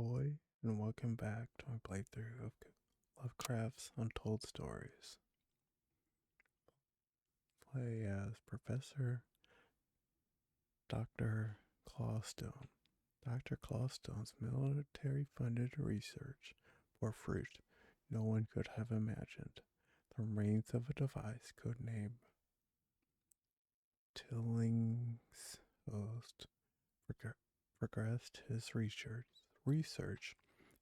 Boy, and welcome back to my playthrough of Lovecraft's Untold Stories. Play as Professor Dr. Clawstone. Dr. Clawstone's military-funded research bore fruit no one could have imagined. The remains of a device codenamed Tilling's host progressed his research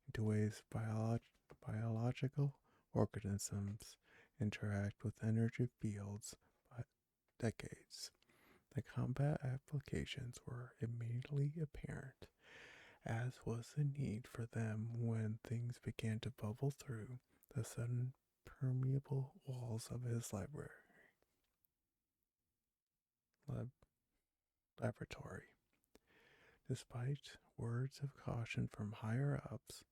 into ways biological organisms interact with energy fields by decades. The combat applications were immediately apparent, as was the need for them when things began to bubble through the sudden permeable walls of his laboratory. Despite words of caution from higher ups,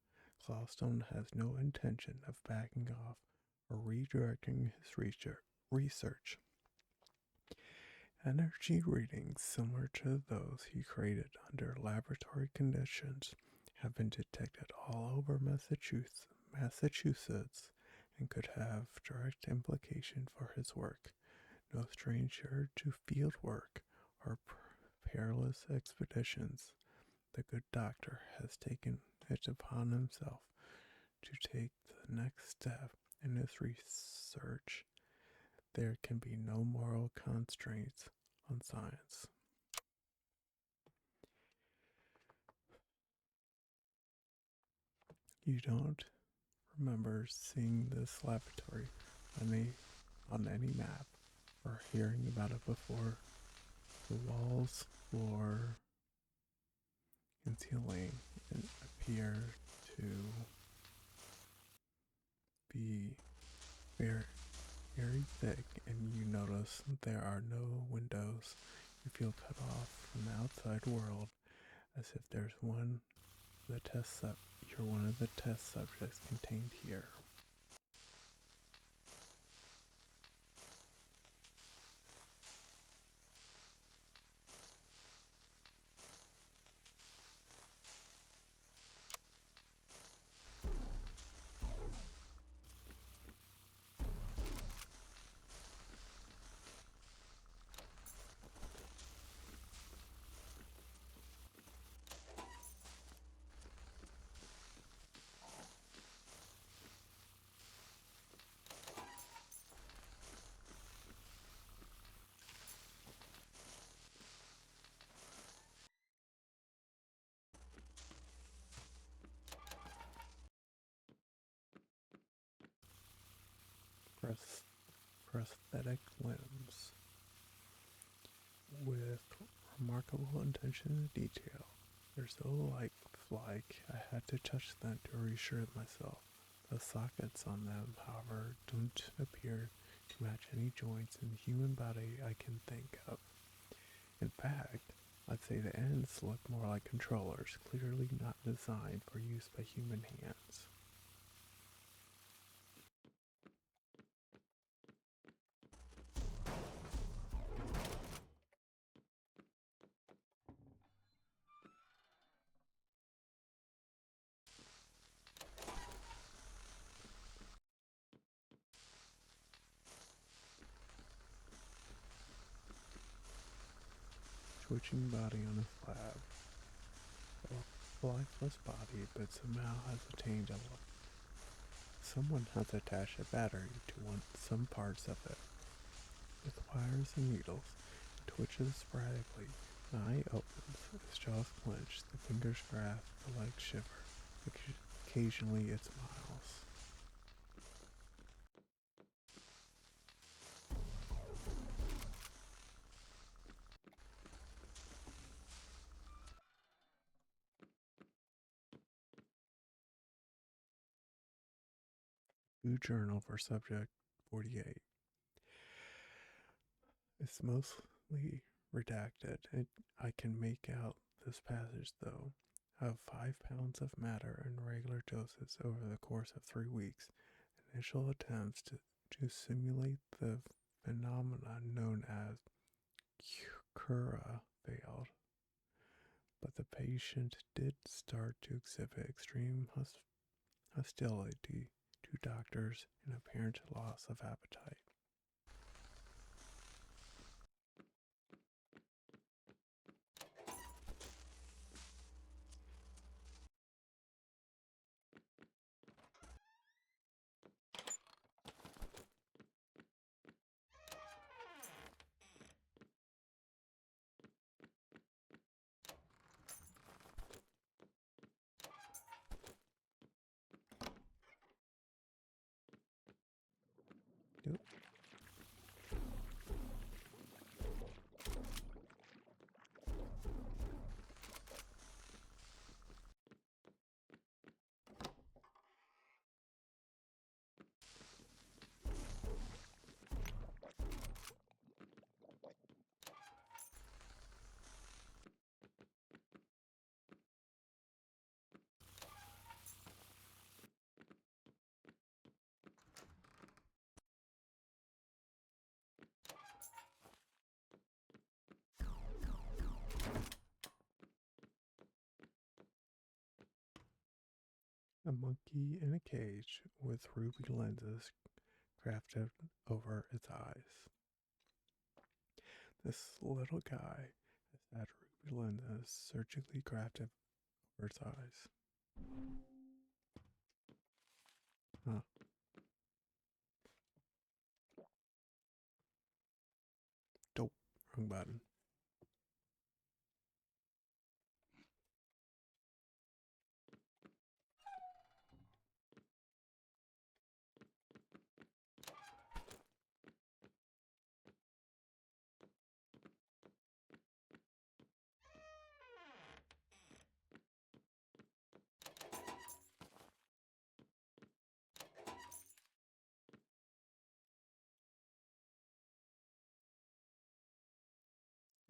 Clawstone has no intention of backing off or redirecting his research. Energy readings similar to those he created under laboratory conditions have been detected all over Massachusetts and could have direct implication for his work. No stranger to field work or perilous expeditions, the good doctor has taken it upon himself to take the next step in his research. There can be no moral constraints on science. You don't remember seeing this laboratory on any map or hearing about it before. The walls, floor, and ceiling appear to be very, very thick, and you notice there are no windows. You feel cut off from the outside world, as if there's you're one of the test subjects contained here. Prosthetic limbs with remarkable attention to detail. They're so lifelike I had to touch them to reassure myself. The sockets on them, however, don't appear to match any joints in the human body I can think of. In fact, I'd say the ends look more like controllers, clearly not designed for use by human hands. Twitching body on a slab. A lifeless body, but somehow has attained a look. Someone has attached a battery to some parts of it. With wires and needles, it twitches sporadically. An eye opens, its jaws clench, the fingers grasp, the legs shiver. Occasionally it smiles. New journal for subject 48. It's mostly redacted. I can make out this passage though. Of 5 pounds of matter in regular doses over the course of 3 weeks. Initial attempts to simulate the phenomena known as Cura failed, but the patient did start to exhibit extreme hostility to doctors and apparent loss of appetite. Yep. A monkey in a cage with ruby lenses crafted over its eyes. This little guy has had ruby lenses surgically crafted over its eyes. Huh. Dope. Wrong button.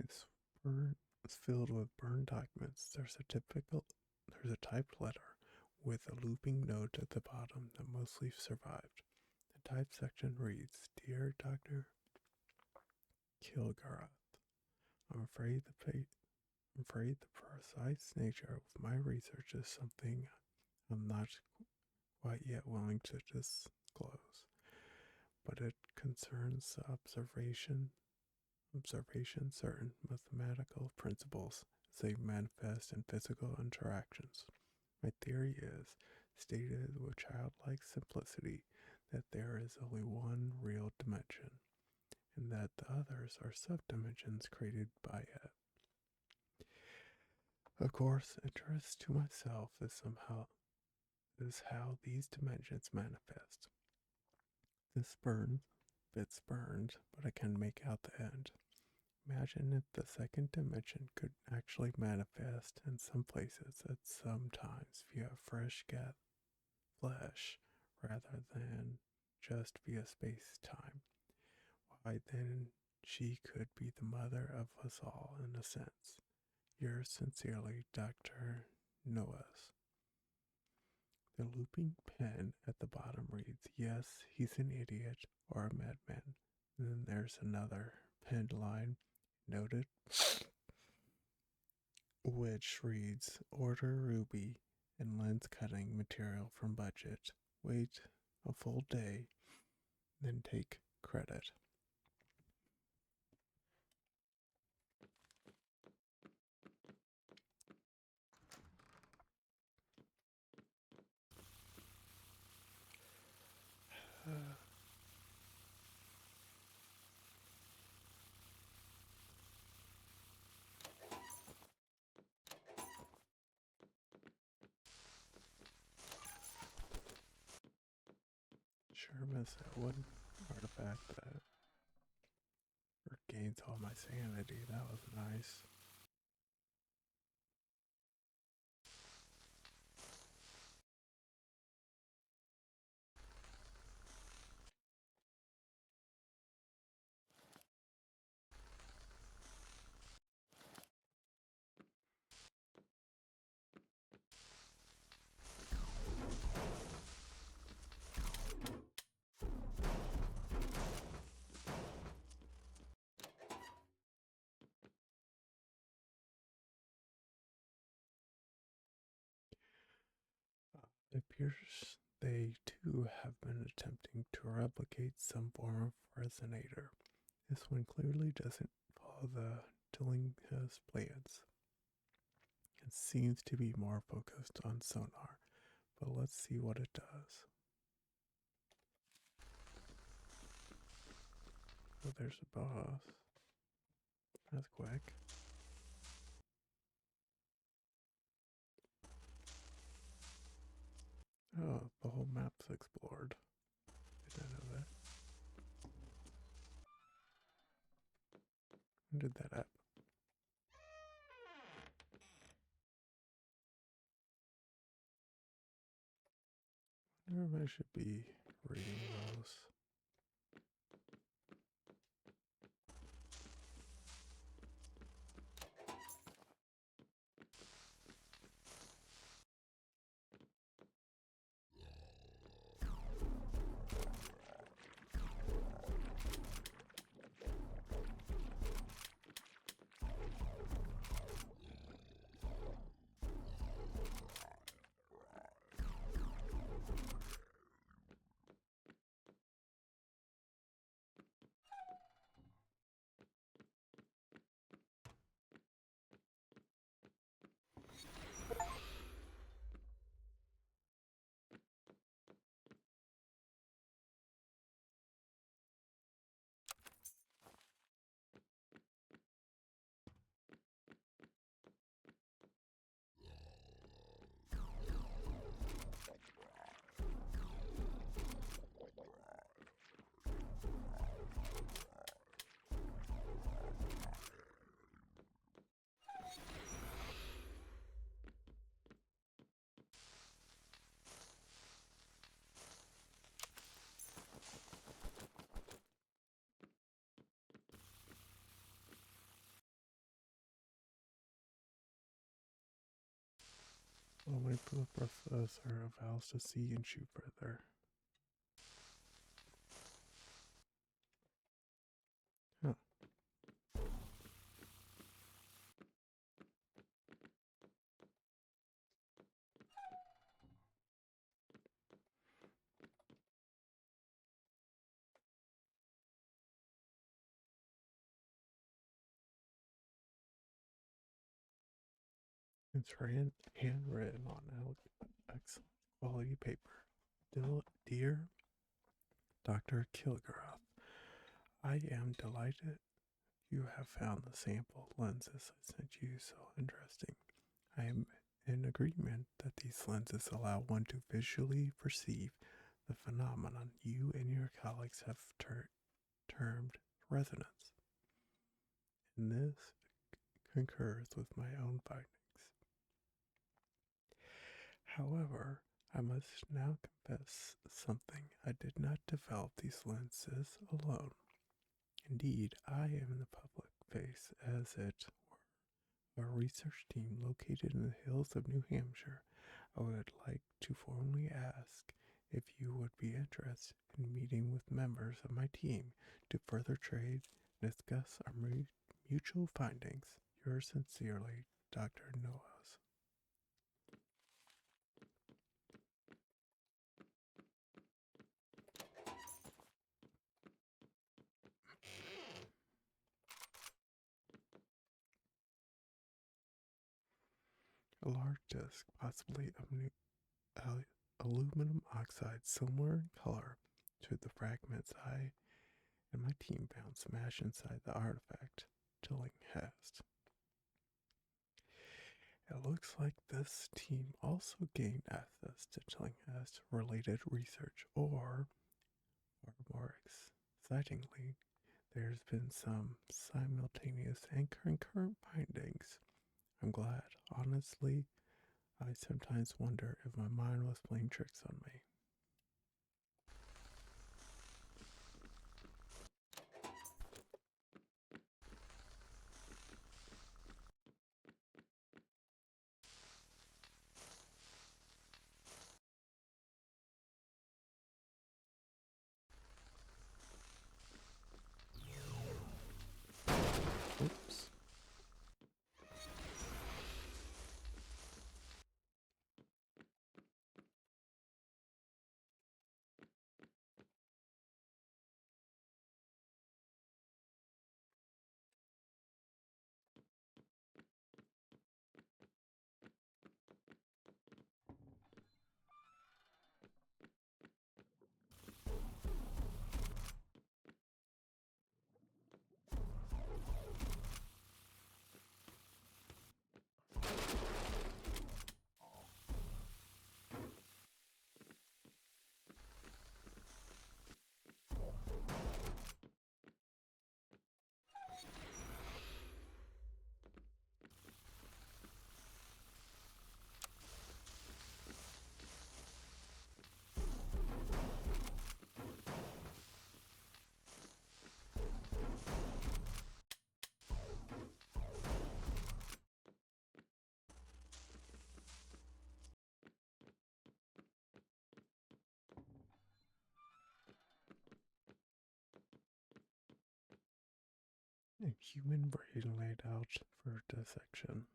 It's it's filled with burned documents. There's a typed letter with a looping note at the bottom that mostly survived. The typed section reads, "Dear Dr. Kilgarath, I'm afraid the precise nature of my research is something I'm not quite yet willing to disclose, but it concerns the observation certain mathematical principles as they manifest in physical interactions. My theory is, stated with childlike simplicity, that there is only one real dimension, and that the others are subdimensions created by it. Of course, interest to myself is how these dimensions manifest. This burns, it's burned, but I can make out the end. Imagine if the second dimension could actually manifest in some places at some times via fresh flesh rather than just via space time. Why then she could be the mother of us all in a sense. Yours sincerely, Dr. Noahs. The looping pen at the bottom reads, "Yes, he's an idiot or a madman." And then there's another penned line, noted, which reads, "Order ruby and lens cutting material from budget. Wait a full day, then take credit." Sure miss that one artifact that regains all my sanity. That was nice. It appears they too have been attempting to replicate some form of resonator. This one clearly doesn't follow the Tillinghast plans. It seems to be more focused on sonar, but let's see what it does. Oh, there's a boss. That's quick. Oh, the whole map's explored. Didn't know that. When did that happen? I wonder if I should be reading those. I'll wait for the professor of House to see and shoot further. Huh. It's handwritten on excellent quality paper. Dear Dr. Kilgarath, I am delighted you have found the sample lenses I sent you so interesting. I am in agreement that these lenses allow one to visually perceive the phenomenon you and your colleagues have termed resonance. And this concurs with my own findings. However, I must now confess something. I did not develop these lenses alone. Indeed, I am in the public face, as it were, a research team located in the hills of New Hampshire. I would like to formally ask if you would be interested in meeting with members of my team to further trade and discuss our mutual findings. Yours sincerely, Dr. Noahs. A large disc, possibly of aluminum oxide, similar in color to the fragments I and my team found smashed inside the artifact Tillinghast. It looks like this team also gained access to Tillinghast related research, or more excitingly, there's been some simultaneous and concurrent findings. I'm glad. Honestly, I sometimes wonder if my mind was playing tricks on me. Oops. A human brain laid out for dissection.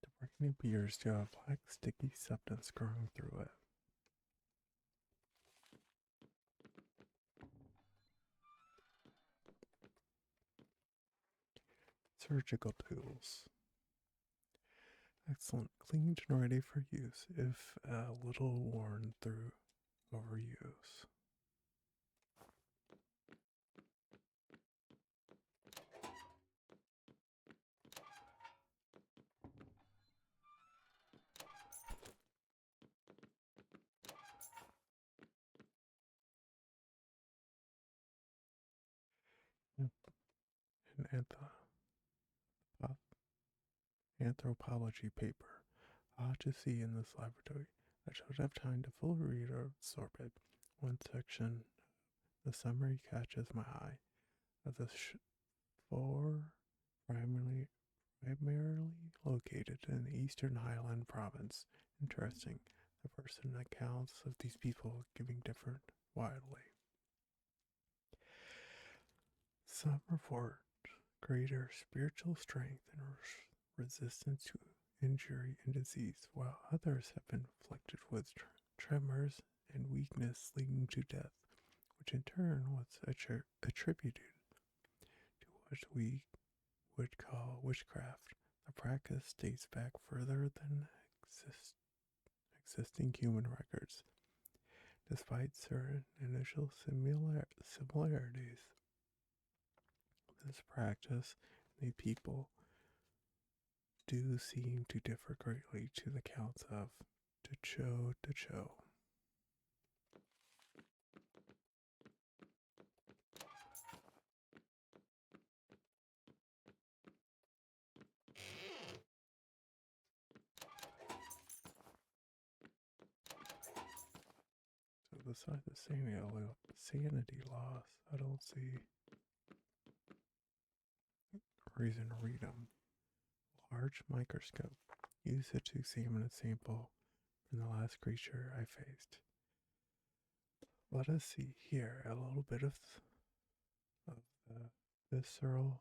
The brain appears to have black sticky substance growing through it. Surgical tools. Excellent, cleaned and ready for use, if a little worn through overuse. An anthropology paper. To see in this laboratory. I should have time to fully read or absorb it. One section, the summary catches my eye. Of the four primarily located in the Eastern Highland province. Interesting. The person accounts of these people giving different widely. Some report greater spiritual strength and resistance to injury and disease, while others have been afflicted with tremors and weakness leading to death, which in turn was attributed to what we would call witchcraft. The practice dates back further than existing human records, despite certain initial similarities. This practice and the people do seem to differ greatly to the counts of de Cho. So besides the sanity loss, I don't see reason to read them. Large microscope. Use it to examine a sample from the last creature I faced. Let us see here a little bit of the viscera,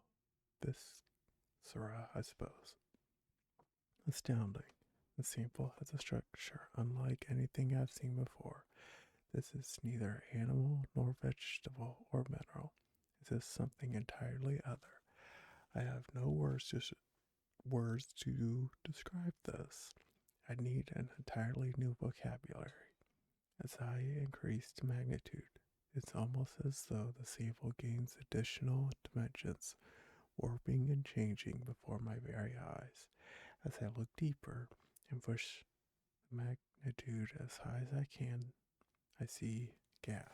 I suppose. Astounding. The sample has a structure unlike anything I've seen before. This is neither animal nor vegetable or mineral. This is something entirely other. I have no words to describe this. I need an entirely new vocabulary. As I increased magnitude, it's almost as though the sample gains additional dimensions, warping and changing before my very eyes. As I look deeper and push the magnitude as high as I can, I see gasp.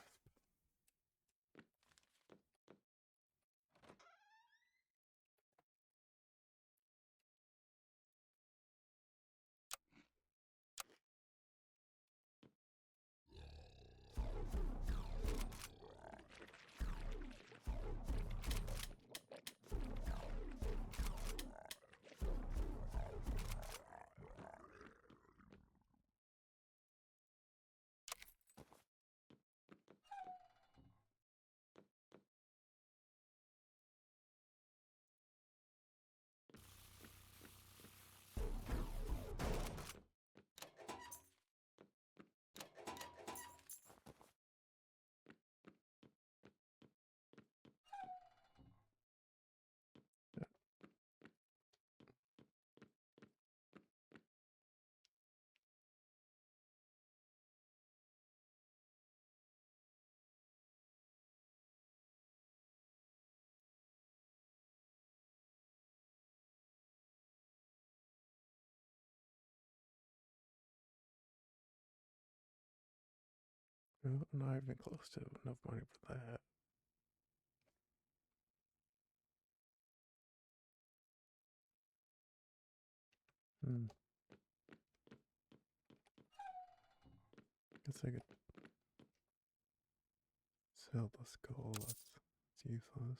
No, not even close to enough money for that. Guess I could sell the skull. That's useless.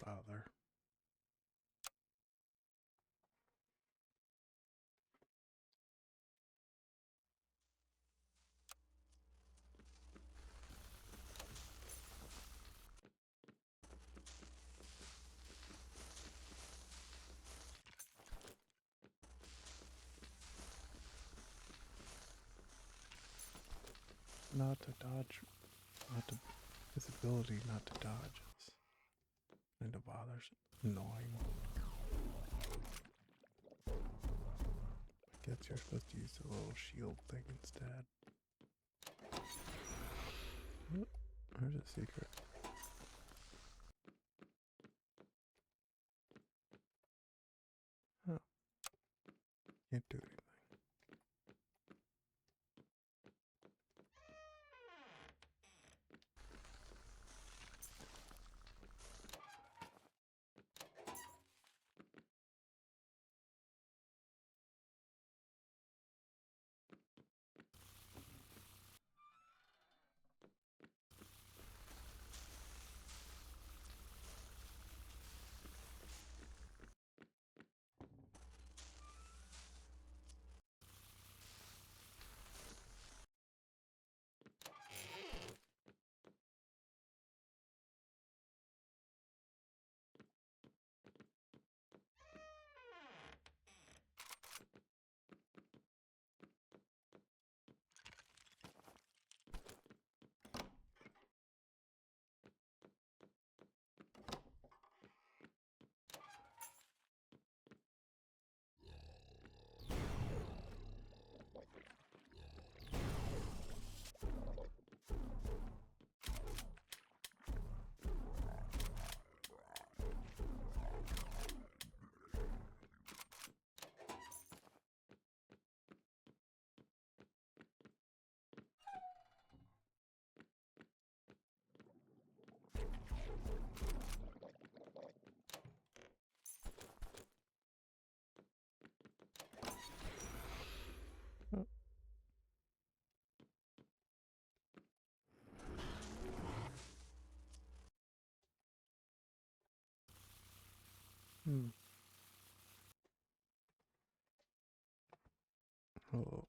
bother. Not to dodge, not to visibility, not to dodge. It's kind of bothers, annoying. I guess you're supposed to use the little shield thing instead. Oh, there's a secret. Oh, can't do anything. Oh. Hmm. Oh.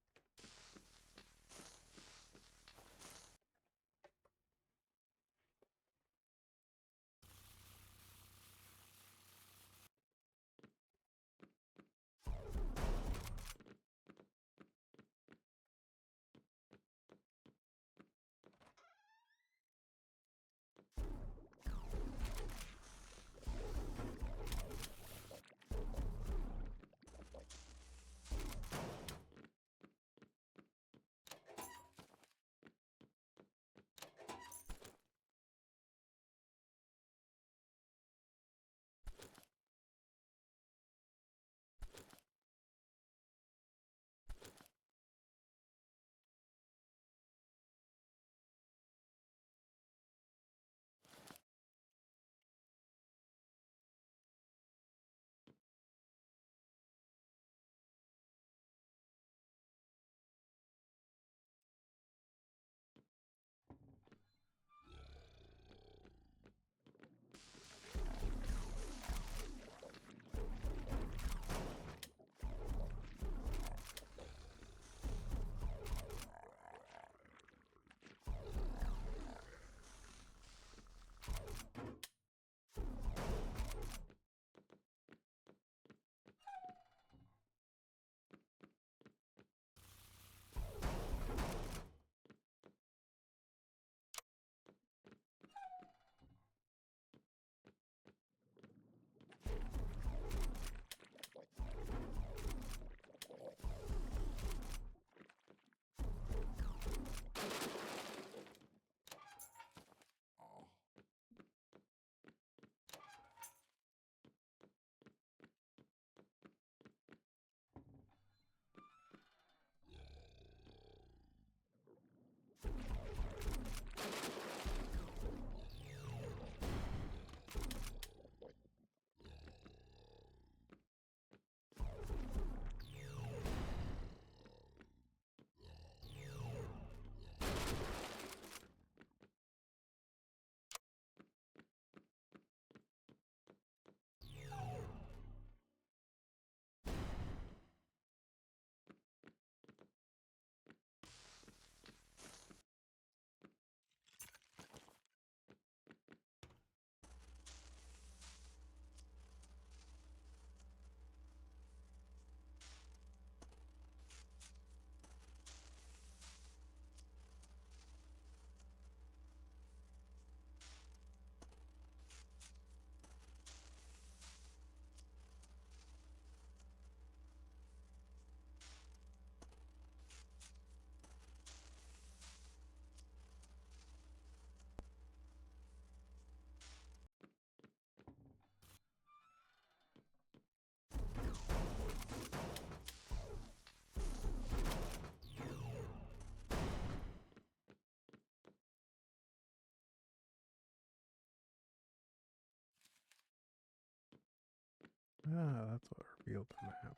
Ah, that's what revealed the map.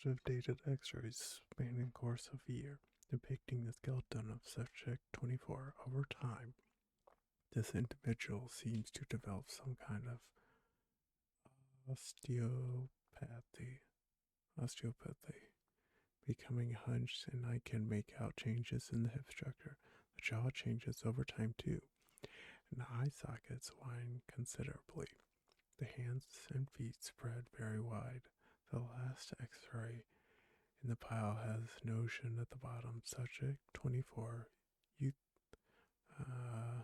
Of dated x-rays spanning course of a year, depicting the skeleton of subject 24 over time. This individual seems to develop some kind of osteopathy, osteopathy, becoming hunched, and I can make out changes in the hip structure. The jaw changes over time too, and the eye sockets widen considerably. The hands and feet spread very wide. The last x-ray in the pile has notion at the bottom. Subject 24, you, uh,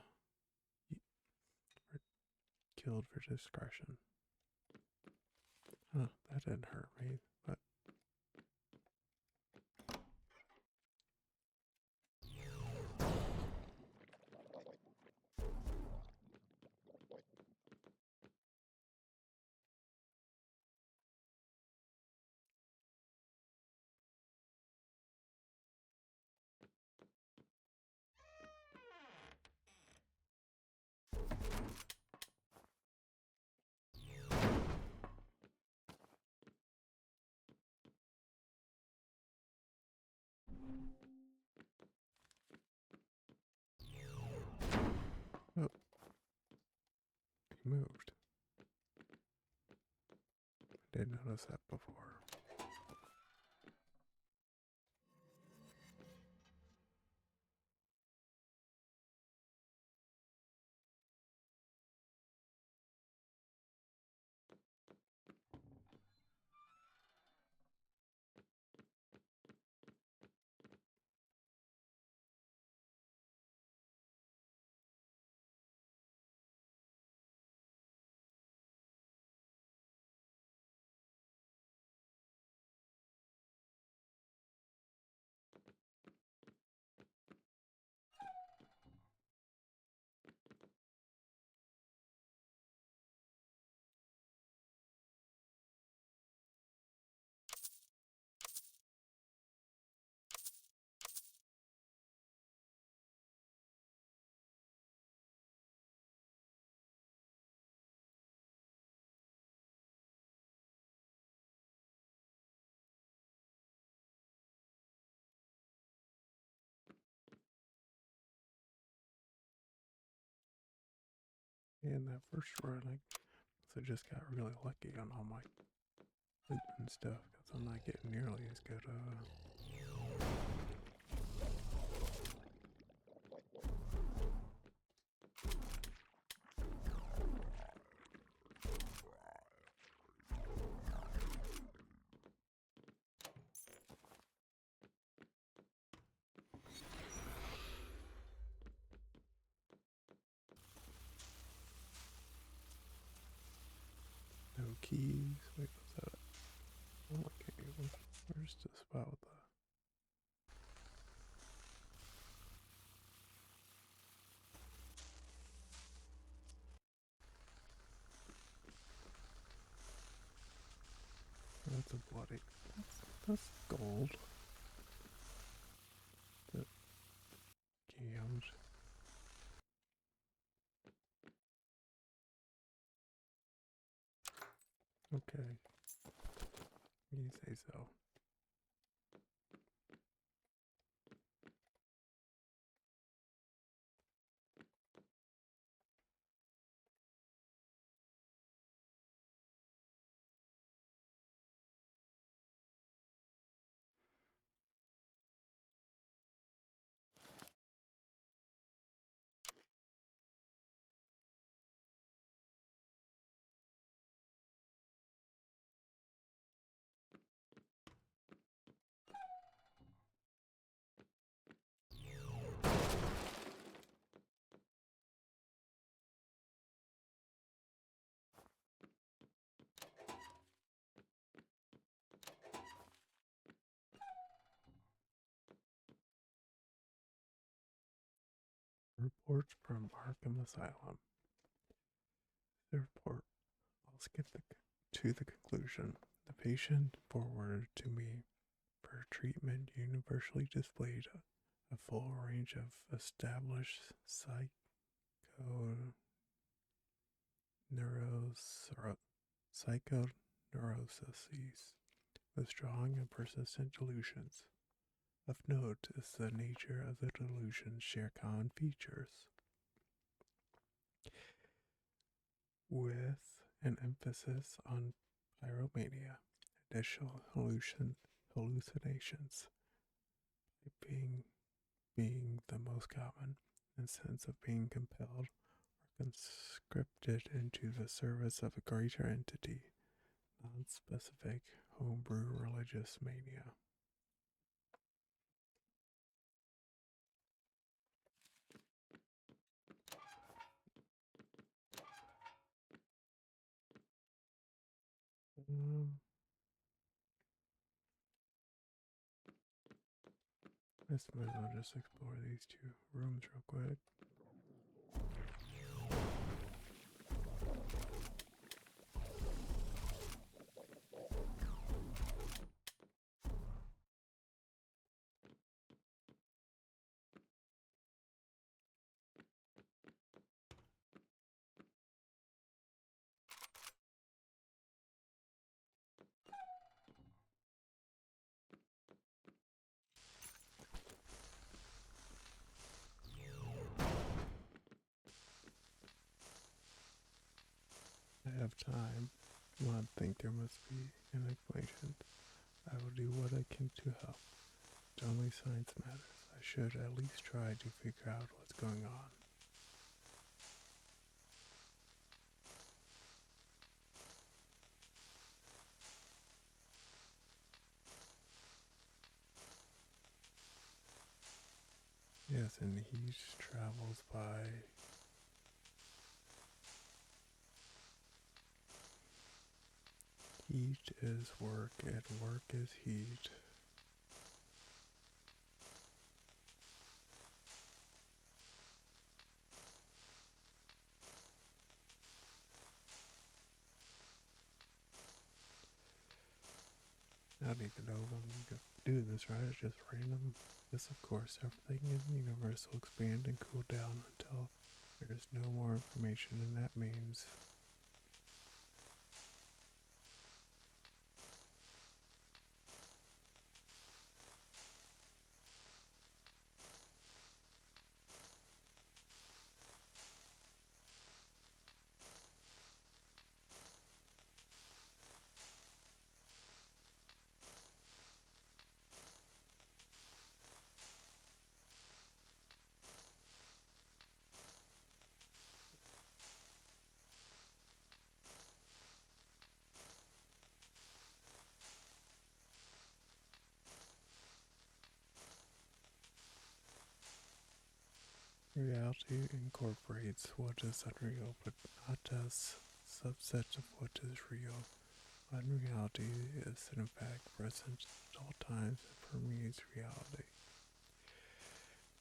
killed for discretion. Huh, that didn't hurt me, but oh, he moved. I didn't notice that before. in that first run, I just got really lucky on all my loot and stuff because I'm not getting nearly as good. No keys. Wait, what's that? Oh, okay. Where's the spot with the? That's a bloody. That's gold. The cams. Okay. You say so. Reports from Arkham Asylum. The report. I'll skip to the conclusion. The patient forwarded to me for treatment universally displayed a full range of established psychoneuroses with strong and persistent delusions. Of note is the nature of the delusions share common features, with an emphasis on pyromania, additional hallucinations being the most common, and sense of being compelled or conscripted into the service of a greater entity, non-specific homebrew religious mania. I might as well just explore these two rooms real quick. I have time. One think there must be an explanation. I will do what I can to help. Only science matters. I should at least try to figure out what's going on. Yes, and he travels by heat is work and work is heat. I don't even know if I'm gonna do this right. It's just random. Yes, of course, everything in the universe will expand and cool down until there is no more information, and that means Reality incorporates what is unreal, but not as subsets of what is real. Unreality is in fact present at all times and permeates reality.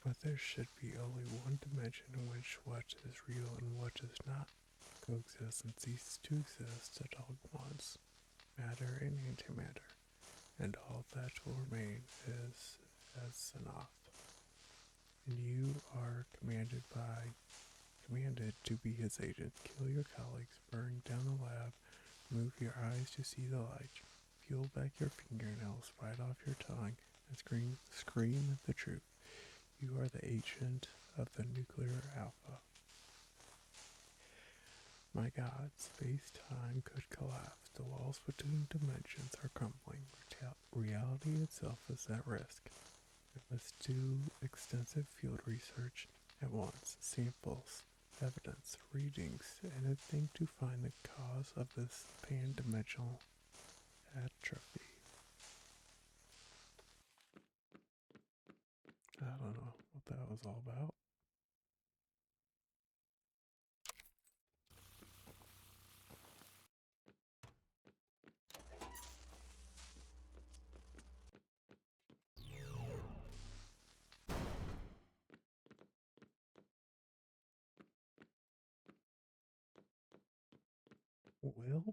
But there should be only one dimension in which what is real and what is not coexist and cease to exist at all once, matter and antimatter, and all that will remain is as enough. And you are commanded to be his agent. Kill your colleagues, burn down the lab, move your eyes to see the light, peel back your fingernails, bite off your tongue, and scream the truth. You are the agent of the nuclear alpha. My God, space-time could collapse. The walls between dimensions are crumbling. Reality itself is at risk. We must do extensive field research at once, samples, evidence, readings, anything to find the cause of this pan-dimensional atrophy. I don't know what that was all about. Well,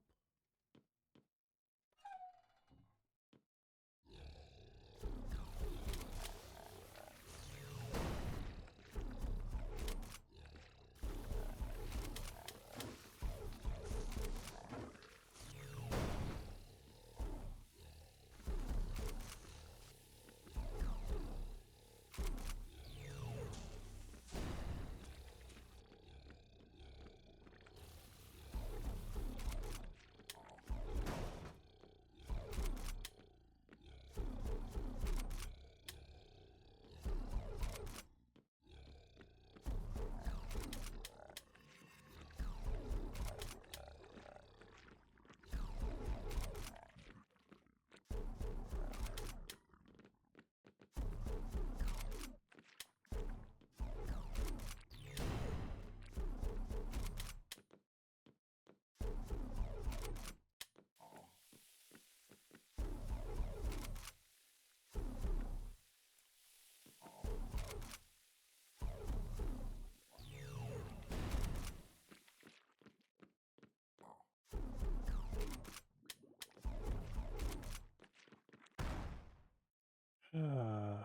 oh,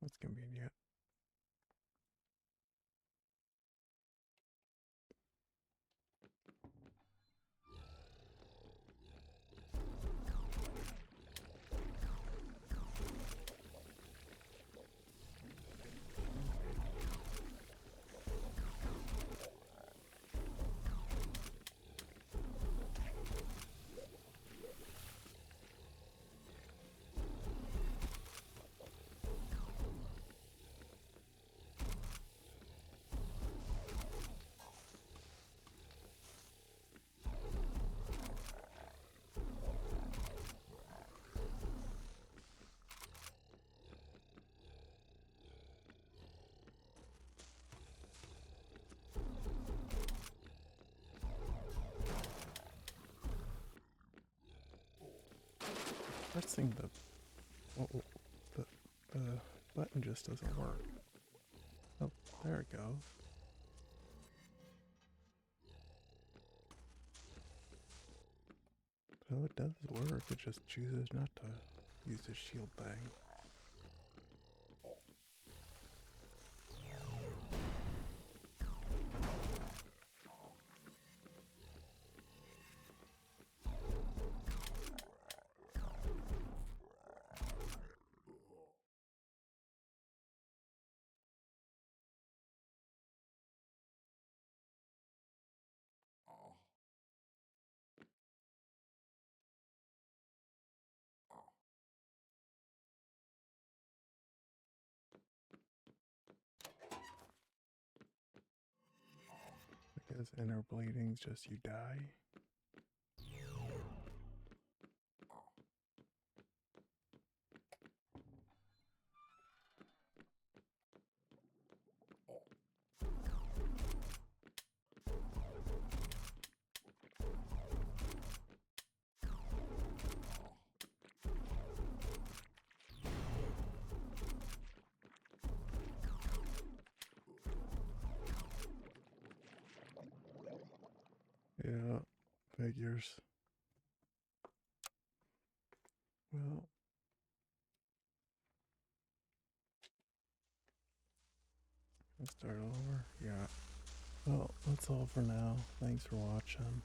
that's convenient. Pressing the, the button just doesn't work. Oh, there it goes. Oh, it does work. It just chooses not to use the shield thing. Because inner bleeding's just you die. figures. Well, let's start over. Yeah. Well, that's all for now. Thanks for watching.